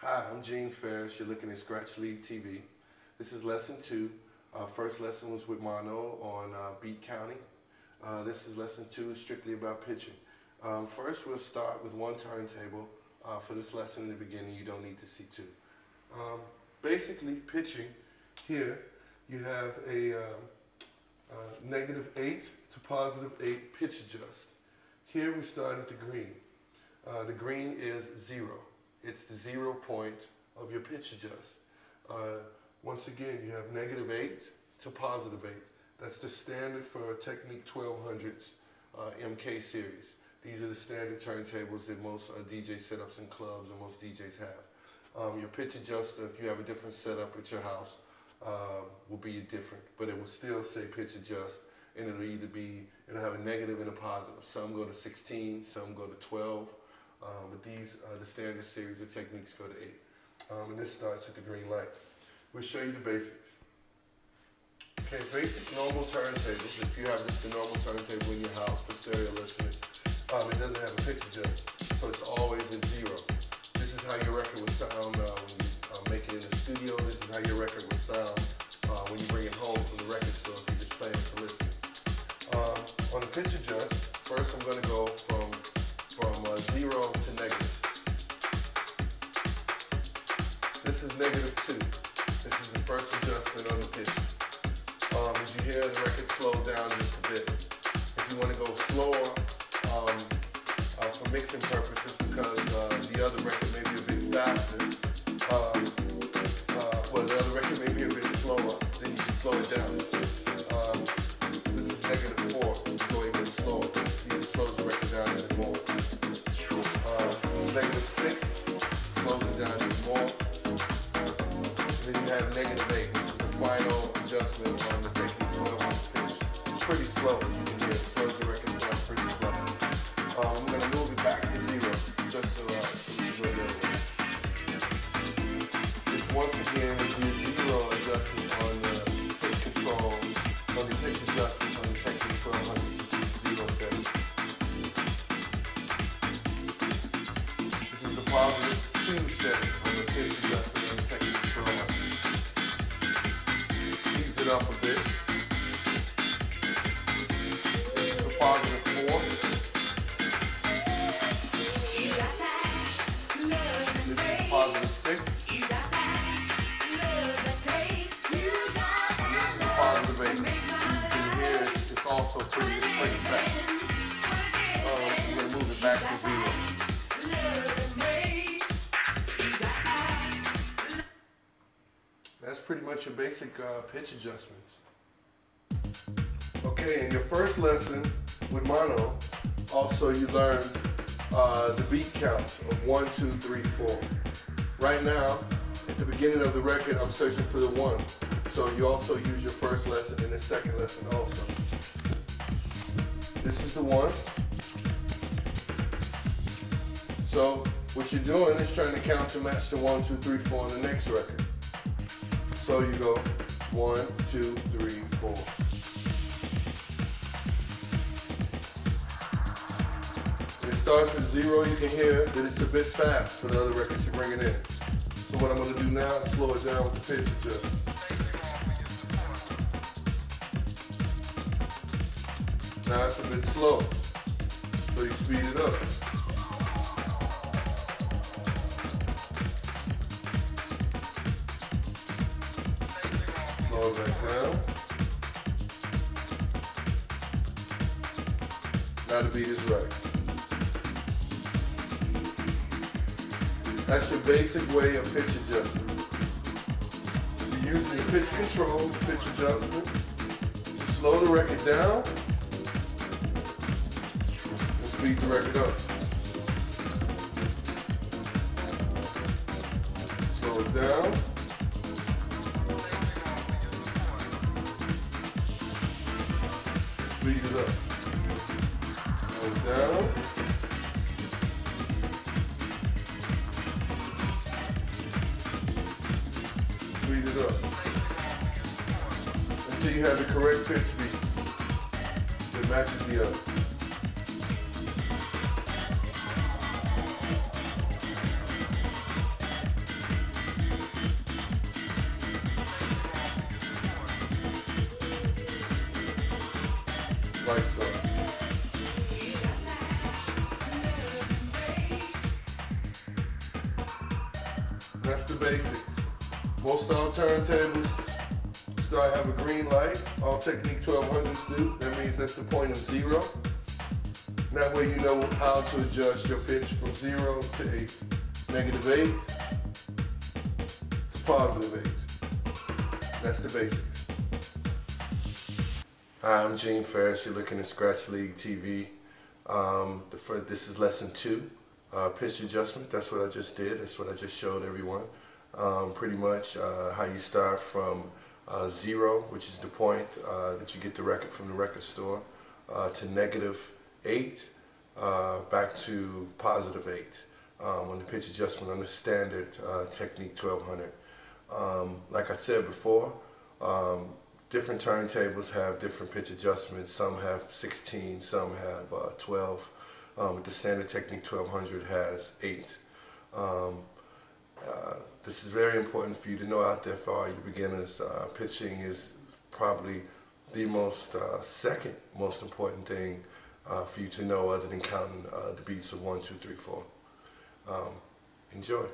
Hi, I'm Gene Farris. You're looking at Scratch League TV. This is lesson 2. First lesson was with mono on beat counting. This is lesson 2, is strictly about pitching. First, we'll start with one turntable. For this lesson in the beginning, you don't need to see two. Basically, pitching, here you have a -8 to +8 pitch adjust. Here we start at the green. The green is 0. It's the 0 point of your pitch adjust. Once again, you have -8 to +8. That's the standard for Technique 1200's MK series. These are the standard turntables that most DJ setups in clubs and most DJs have. Your pitch adjuster, if you have a different setup at your house, will be different, but it will still say pitch adjust, and it'll have a negative and a positive. Some go to 16, some go to 12, but these, the standard series of techniques go to 8. And this starts at the green light. We'll show you the basics. Okay, basic normal turntables. If you have just a normal turntable in your house for stereo listening, it doesn't have a pitch adjust, so it's always at 0. This is how your record will sound when you make it in the studio. This is how your record will sound when you bring it home from the record store if you just play it for listening. On the pitch adjust, first I'm going to go from 0 to negative. This is -2. This is the first adjustment on the pitch. As you hear, the record slowed down just a bit. If you want to go slower for mixing purposes, because the other record may be a bit faster, the other record may be a bit slower, then you can slow it down. This is -4. You go even slower. It slows the record down even more. -6 slows it down even more. Then you have -8, which is the final adjustment on the Technique 1200 pitch. It's pretty slow, as you can hear. It slows the records down pretty slow. I'm going to move it back to 0, just so we go there. This once again is the 0 adjustment on the pitch control, on the pitch adjustment on the Technique 1200. This is 0 setting. This is the +2 setting on the pitch adjustment on the Technique 1200. Speeds it up a bit. This is the +4. +6. And this is the +8. You can hear it's also pretty fast. I'm going to move it back to 0. That's pretty much your basic pitch adjustments. Okay, in your first lesson with mono, also you learned the beat count of 1, 2, 3, 4. Right now, at the beginning of the record, I'm searching for the 1. So you also use your first lesson and the second lesson also. This is the 1. So what you're doing is trying to count to match the 1, 2, 3, 4 on the next record. So you go 1, 2, 3, 4. It starts at 0. You can hear that it's a bit fast for the other records you're bringing in. So what I'm going to do now is slow it down with the pitch adjust. Now it's a bit slow, so you speed it up. Slow it back down. Now the beat is right. That's your basic way of pitch adjustment. You're using your pitch control, the pitch adjustment, to slow the record down and speed the record up. Slow it down. Speed it up. Slow it down. Speed it up until you have the correct pitch beat that matches the other. like so. That's the basics. Most all turntables start have a green light. All Technique 1200s do. That means that's the point of 0. That way you know how to adjust your pitch from 0 to 8. -8 to +8. That's the basics. Hi, I'm Gene Farris. You're looking at Scratch League TV. This is lesson 2, pitch adjustment. That's what I just did. That's what I just showed everyone. Pretty much how you start from 0, which is the point that you get the record from the record store, to -8, back to +8 on the pitch adjustment on the standard Technique 1200. Like I said before, different turntables have different pitch adjustments. Some have 16, some have 12. But the standard Technique 1200 has 8. This is very important for you to know out there for all you beginners. Pitching is probably the second most important thing for you to know, other than counting the beats of 1, 2, 3, 4. Enjoy.